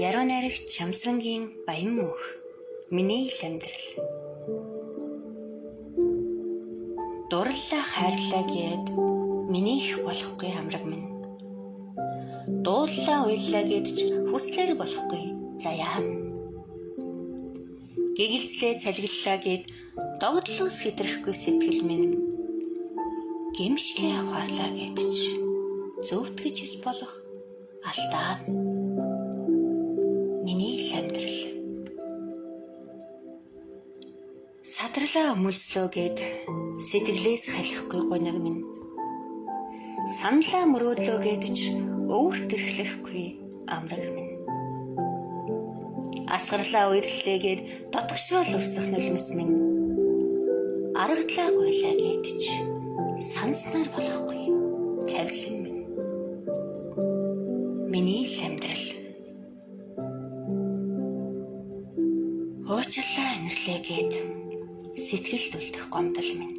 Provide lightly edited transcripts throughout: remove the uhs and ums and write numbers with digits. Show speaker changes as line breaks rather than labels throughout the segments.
Яруу найрагч Чамсрангийн баян мөнх миний л амьдрал. Дурлалаа хайрлаа гэд миний их болохгүй амраг минь. Дууллаа уйллаа гэд ч хүслээр болохгүй заяа. Гэгэлцлээ цалгиллаа гэд догдлоос хэтрэхгүй сэтгэл минь. Гимшлээ ухаарлаа гэд ч зөвтгөж ис болох алдаа. Миний л амьдрал. Садралаа өмөлцлөө гэд сэтгэлээс халихгүй гоног минь. Саналаа мөрөөдлөө гэд ч өвөрт тэрхлэхгүй амраг минь. Асгарлаа уйрлээ гэд дотгошоол өвсөх нулимс минь. Аргадлаа гуйлаа гэд ч санснаар болохгүй тавилан минь. Миний л амьдрал. Уучлаа инэрлээ гэд сэтгэл дүлдэх гомдол минь.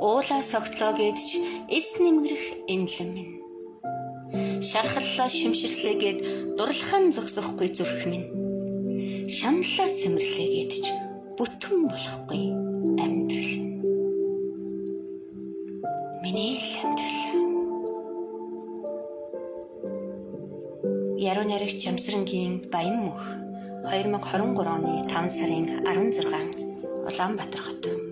Уулаа согтлоо гэд ч эс нэмгэрэх эмлэн минь. Шархаллаа шимширлээ гэд дурлахын зогсохгүй зүрх минь. Шаналлаа сэмэрлээ гэд ч бүтэн болохгүй амьдрал. Миний л амьдрал. Яруу найрагч Чамсрангийн баян мөнх 2023 оны 5 сарын 16 Улаанбаатар хот.